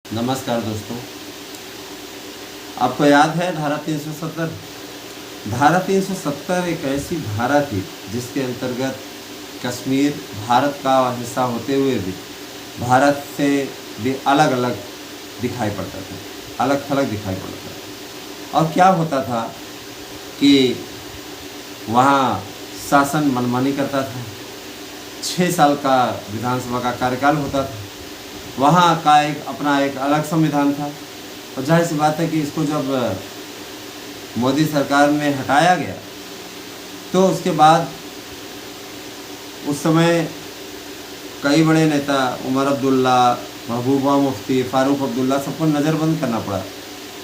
नमस्कार दोस्तों, आपको याद है धारा 370? धारा 370 एक ऐसी धारा थी जिसके अंतर्गत कश्मीर भारत का हिस्सा होते हुए भी भारत से भी अलग अलग दिखाई पड़ता था, अलग थलग दिखाई पड़ता था। और क्या होता था कि वहाँ शासन मनमानी करता था। 6 साल का विधानसभा का कार्यकाल होता था। वहाँ का अपना एक अलग संविधान था। और जाहिर सी बात है कि इसको जब मोदी सरकार में हटाया गया तो उसके बाद उस समय कई बड़े नेता, उमर अब्दुल्ला, महबूबा मुफ्ती, फारूक अब्दुल्ला, सबको नज़रबंद करना पड़ा।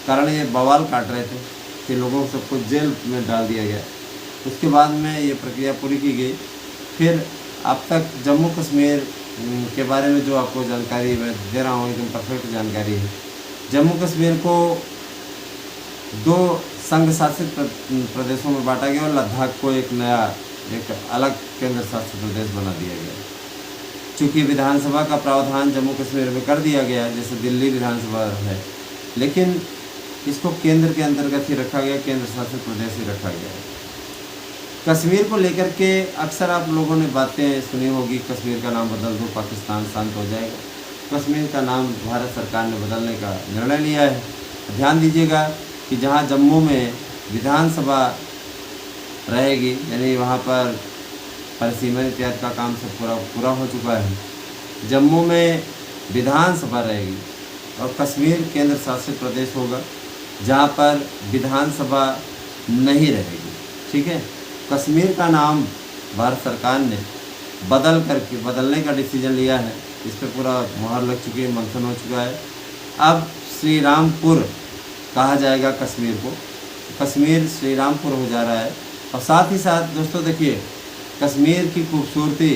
कारण ये बवाल काट रहे थे कि लोगों को सबको जेल में डाल दिया गया। उसके बाद में ये प्रक्रिया पूरी की गई। फिर अब तक जम्मू कश्मीर के बारे में जो आपको जानकारी मैं दे रहा हूँ एकदम परफेक्ट जानकारी है। जम्मू कश्मीर को 2 संघ शासित प्रदेशों में बांटा गया और लद्दाख को एक अलग केंद्र शासित प्रदेश बना दिया गया। चूँकि विधानसभा का प्रावधान जम्मू कश्मीर में कर दिया गया जैसे दिल्ली विधानसभा है, लेकिन इसको केंद्र के अंतर्गत ही रखा गया, केंद्र शासित प्रदेश ही रखा गया। कश्मीर को लेकर के अक्सर आप लोगों ने बातें सुनी होगी, कश्मीर का नाम बदल दो पाकिस्तान शांत हो जाएगा। कश्मीर का नाम भारत सरकार ने बदलने का निर्णय लिया है। ध्यान दीजिएगा कि जहां जम्मू में विधानसभा रहेगी, यानी वहां पर परिसीमन इत्यादि का काम सब पूरा हो चुका है। जम्मू में विधानसभा रहेगी और कश्मीर केंद्र शासित प्रदेश होगा जहाँ पर विधानसभा नहीं रहेगी। ठीक है, कश्मीर का नाम भारत सरकार ने बदलने का डिसीजन लिया है। इस पर पूरा मुहर लग चुकी है, मंथन हो चुका है। अब श्री रामपुर कहा जाएगा कश्मीर को। कश्मीर श्री रामपुर हो जा रहा है। और साथ ही साथ दोस्तों देखिए, कश्मीर की खूबसूरती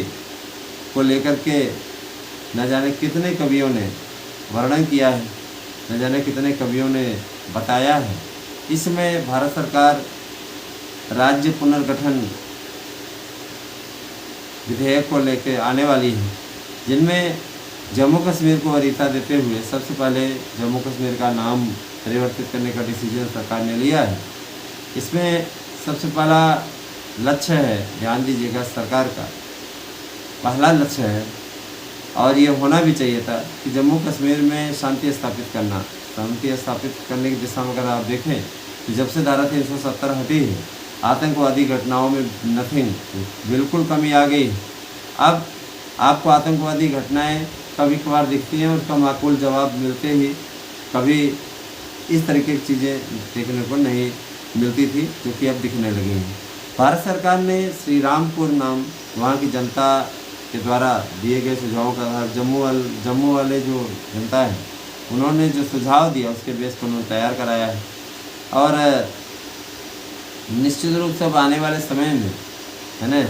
को लेकर के न जाने कितने कवियों ने वर्णन किया है, न जाने कितने कवियों ने बताया है। इसमें भारत सरकार राज्य पुनर्गठन विधेयक को लेकर आने वाली है, जिनमें जम्मू कश्मीर को वरीयता देते हुए सबसे पहले जम्मू कश्मीर का नाम परिवर्तित करने का डिसीजन सरकार ने लिया है। इसमें सबसे पहला लक्ष्य है, ध्यान दीजिएगा, सरकार का पहला लक्ष्य है और ये होना भी चाहिए था कि जम्मू कश्मीर में शांति स्थापित करना। शांति स्थापित करने की दिशा में अगर आप देखें तो जब से धारा 370 हटी है, आतंकवादी घटनाओं में बिल्कुल कमी आ गई। अब आपको आतंकवादी घटनाएं कभी कभार दिखती हैं, उसका माकूल जवाब मिलते ही कभी इस तरीके की चीज़ें देखने को नहीं मिलती थी, जो कि अब दिखने लगी हैं। भारत सरकार ने श्री रामपुर नाम वहाँ की जनता के द्वारा दिए गए सुझावों का आधार जम्मू वाले जो जनता है उन्होंने जो सुझाव दिया उसके बेस पर उन्होंने तैयार कराया है। और निश्चित रूप से अब आने वाले समय में है ना,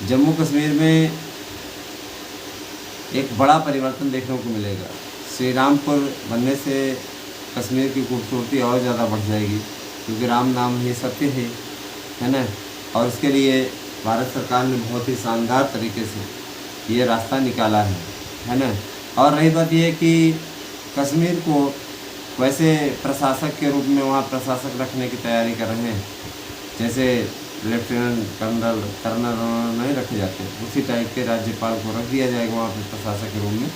जम्मू कश्मीर में एक बड़ा परिवर्तन देखने को मिलेगा। श्री रामपुर बनने से कश्मीर की खूबसूरती और ज़्यादा बढ़ जाएगी, क्योंकि राम नाम ही सत्य है ना। और इसके लिए भारत सरकार ने बहुत ही शानदार तरीके से ये रास्ता निकाला है ना। और रही बात ये कि कश्मीर को वैसे प्रशासक के रूप में वहाँ प्रशासक रखने की तैयारी कर रहे हैं, जैसे लेफ्टिनेंट कर्नल नहीं रखे जाते, उसी टाइप के राज्यपाल को रख दिया जाएगा वहाँ पर प्रशासक के रूप में।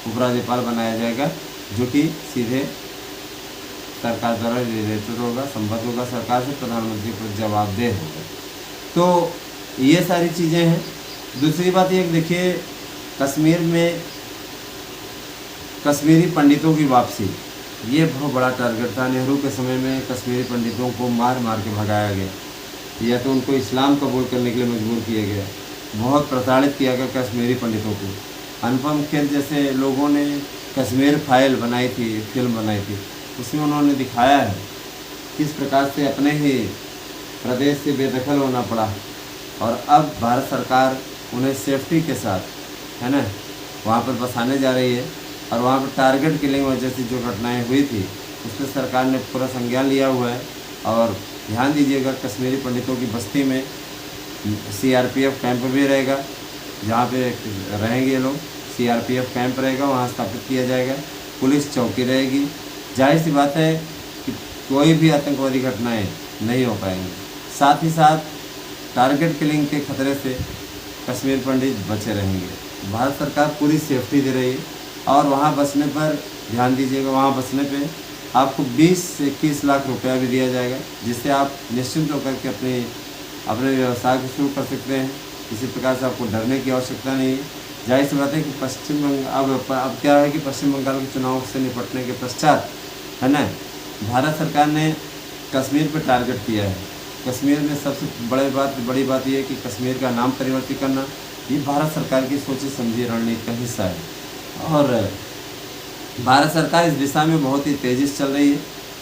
उपराज्यपाल बनाया जाएगा जो कि सीधे सरकार द्वारा रिलेटेड होगा, संबद्ध होगा सरकार से, प्रधानमंत्री पर जवाबदेह होगा। तो ये सारी चीज़ें हैं। दूसरी बात ये देखिए, कश्मीर में कश्मीरी पंडितों की वापसी, ये बहुत बड़ा टारगेट था। नेहरू के समय में कश्मीरी पंडितों को मार के भगाया गया, या तो उनको इस्लाम कबूल करने के लिए मजबूर किया गया, बहुत प्रताड़ित किया गया कश्मीरी पंडितों को। अनुपम खेर जैसे लोगों ने कश्मीर फाइल बनाई थी, फिल्म बनाई थी, उसमें उन्होंने दिखाया है किस प्रकार से अपने ही प्रदेश से बेदखल होना पड़ा। और अब भारत सरकार उन्हें सेफ्टी के साथ है ना वहाँ पर बसाने जा रही है। और वहाँ पर टारगेट किलिंग वजह से जो घटनाएं हुई थी उस पर सरकार ने पूरा संज्ञान लिया हुआ है। और ध्यान दीजिएगा, कश्मीरी पंडितों की बस्ती में CRPF कैंप भी रहेगा, जहाँ पे रहेंगे लोग। CRPF कैंप रहेगा, वहाँ स्थापित किया जाएगा। पुलिस चौकी रहेगी। जाहिर सी बात है कि कोई भी आतंकवादी घटनाएं नहीं हो पाएंगी। साथ ही साथ टारगेट किलिंग के खतरे से कश्मीर पंडित बचे रहेंगे। भारत सरकार पूरी सेफ्टी दे रही है और वहाँ बसने पर ध्यान दीजिएगा, वहाँ बसने पे आपको 20 से 21 लाख रुपया भी दिया जाएगा, जिससे आप निश्चिंत होकर के अपने व्यवसाय को शुरू कर सकते हैं। किसी प्रकार से आपको डरने की आवश्यकता नहीं है। जाहिर सी बात है कि पश्चिम बंगाल अब क्या है कि पश्चिम बंगाल के चुनाव से निपटने के पश्चात है ना, भारत सरकार ने कश्मीर पर टारगेट किया है। कश्मीर में सबसे बड़ी बात यह है कि कश्मीर का नाम परिवर्तित करना, ये भारत सरकार की सोची समझी रणनीति का हिस्सा है और भारत सरकार इस दिशा में बहुत ही तेज़ी से चल रही है।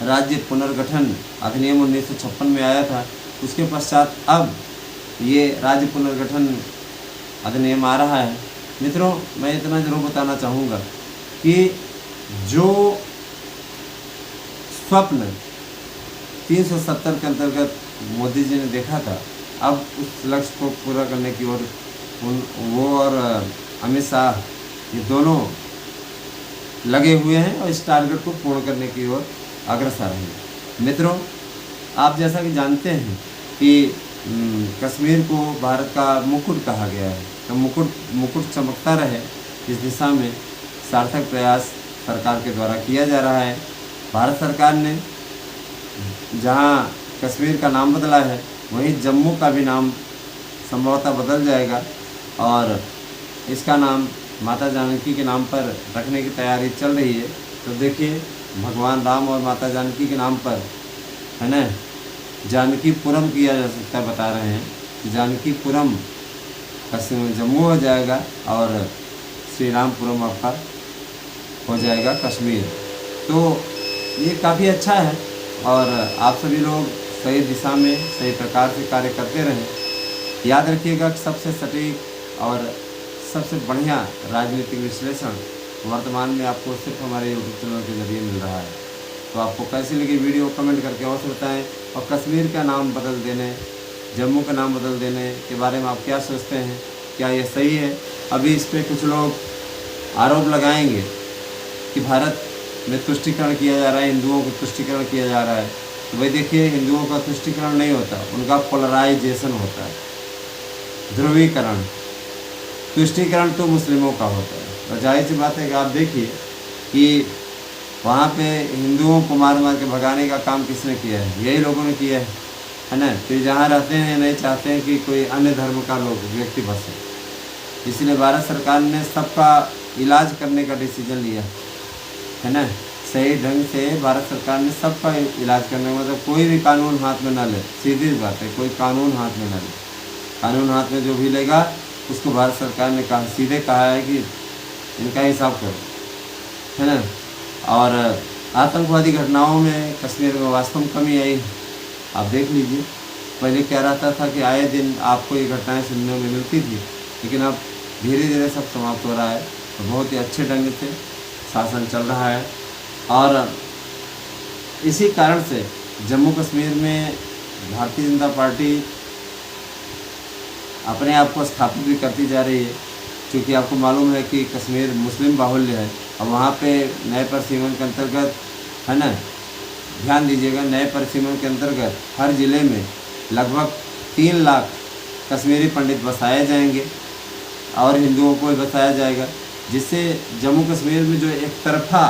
राज्य पुनर्गठन अधिनियम 1956 में आया था, उसके पश्चात अब ये राज्य पुनर्गठन अधिनियम आ रहा है। मित्रों, मैं इतना ज़रूर बताना चाहूँगा कि जो स्वप्न 370 के अंतर्गत मोदी जी ने देखा था, अब उस लक्ष्य को पूरा करने की ओर वो और अमित शाह ये दोनों लगे हुए हैं और इस टारगेट को पूर्ण करने की ओर अग्रसर हैं। मित्रों, आप जैसा कि जानते हैं कि कश्मीर को भारत का मुकुट कहा गया है, तो मुकुट चमकता रहे, इस दिशा में सार्थक प्रयास सरकार के द्वारा किया जा रहा है। भारत सरकार ने जहां कश्मीर का नाम बदला है, वहीं जम्मू का भी नाम संभवतः बदल जाएगा और इसका नाम माता जानकी के नाम पर रखने की तैयारी चल रही है। तो देखिए, भगवान राम और माता जानकी के नाम पर है ना जानकीपुरम किया जा सकता है। बता रहे हैं कि जानकीपुरम जम्मू हो जाएगा और श्री रामपुरम आपका हो जाएगा कश्मीर। तो ये काफ़ी अच्छा है और आप सभी लोग सही दिशा में सही प्रकार से कार्य करते रहें। याद रखिएगा कि सबसे सटीक और सबसे बढ़िया राजनीतिक विश्लेषण वर्तमान में आपको सिर्फ हमारे यूट्यूब चैनल के जरिए मिल रहा है। तो आपको कैसी लगी वीडियो कमेंट करके अवश्य बताएं और कश्मीर का नाम बदल देने, जम्मू का नाम बदल देने के बारे में आप क्या सोचते हैं? क्या ये सही है? अभी इस पर कुछ लोग आरोप लगाएंगे कि भारत में तुष्टीकरण किया जा रहा है, हिंदुओं को तुष्टीकरण किया जा रहा है। तो भाई देखिए, हिंदुओं का तुष्टीकरण नहीं होता, उनका पोलराइजेशन होता है, ध्रुवीकरण। तुष्टीकरण तो मुस्लिमों का होता है। और जाहिर सी बात है कि आप देखिए कि वहाँ पे हिंदुओं को मार मार के भगाने का काम किसने किया है? यही लोगों ने किया है ना। तो जहाँ रहते हैं नहीं चाहते हैं कि कोई अन्य धर्म का व्यक्ति बसे, इसलिए भारत सरकार ने सबका इलाज करने का डिसीजन लिया है ना। सही ढंग से भारत सरकार ने सबका इलाज करने का मतलब कोई भी कानून हाथ में ना ले, सीधी बात है, कोई कानून हाथ में ना ले। कानून हाथ में जो भी लेगा उसको भारत सरकार ने सीधे कहा है कि इनका हिसाब करो, है ना। और आतंकवादी घटनाओं में कश्मीर में वास्तव में कमी आई है। आप देख लीजिए, पहले क्या रहता था कि आए दिन आपको ये घटनाएं सुनने में मिलती थी, लेकिन अब धीरे धीरे सब समाप्त हो रहा है। तो बहुत ही अच्छे ढंग से शासन चल रहा है और इसी कारण से जम्मू कश्मीर में भारतीय जनता पार्टी अपने आप को स्थापित भी करती जा रही है। क्योंकि आपको मालूम है कि कश्मीर मुस्लिम बाहुल्य है और वहाँ पे नए परिसीमन के अंतर्गत है ना, ध्यान दीजिएगा, नए परिसीमन के अंतर्गत हर ज़िले में लगभग 3 लाख कश्मीरी पंडित बसाए जाएंगे और हिंदुओं को बसाया जाएगा, जिससे जम्मू कश्मीर में जो एक तरफा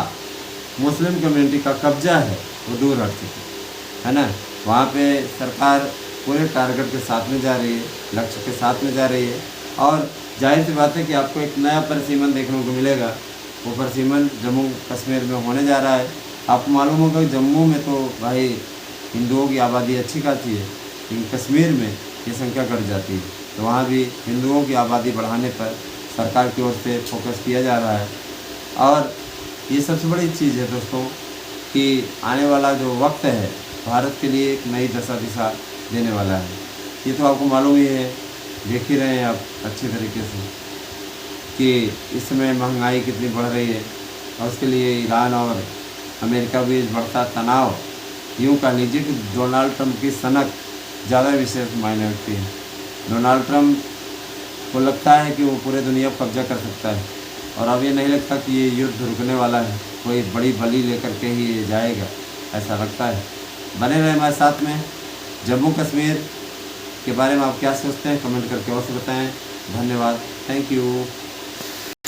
मुस्लिम कम्युनिटी का कब्जा है वो दूर हट सके, है ना। वहाँ पे सरकार पूरे टारगेट के साथ में जा रही है, लक्ष्य के साथ में जा रही है और जाहिर सी बात है कि आपको एक नया परिसीमन देखने को मिलेगा। वो परिसीमन जम्मू कश्मीर में होने जा रहा है। आपको मालूम होगा कि जम्मू में तो भाई हिंदुओं की आबादी अच्छी खासी है, लेकिन कश्मीर में ये संख्या घट जाती है। तो वहाँ भी हिंदुओं की आबादी बढ़ाने पर सरकार की ओर से फोकस किया जा रहा है और ये सबसे बड़ी चीज़ है दोस्तों कि आने वाला जो वक्त है भारत के लिए एक नई दिशा देने वाला है। ये तो आपको मालूम ही है, देख ही रहे हैं आप अच्छे तरीके से कि इस समय महंगाई कितनी बढ़ रही है और उसके लिए ईरान और अमेरिका भी बढ़ता तनाव, यूँ कह लीजिए कि डोनाल्ड ट्रंप की सनक ज़्यादा विशेष मायने रखती है। डोनाल्ड ट्रंप को लगता है कि वो पूरे दुनिया पर कब्जा कर सकता है और अब ये नहीं लगता कि ये युद्ध रुकने वाला है। कोई बड़ी बलि लेकर के ही ये जाएगा, ऐसा लगता है। बने रहे हमारे साथ में। जम्मू कश्मीर के बारे में आप क्या सोचते हैं कमेंट करके अवश्य बताएं। धन्यवाद, थैंक यू।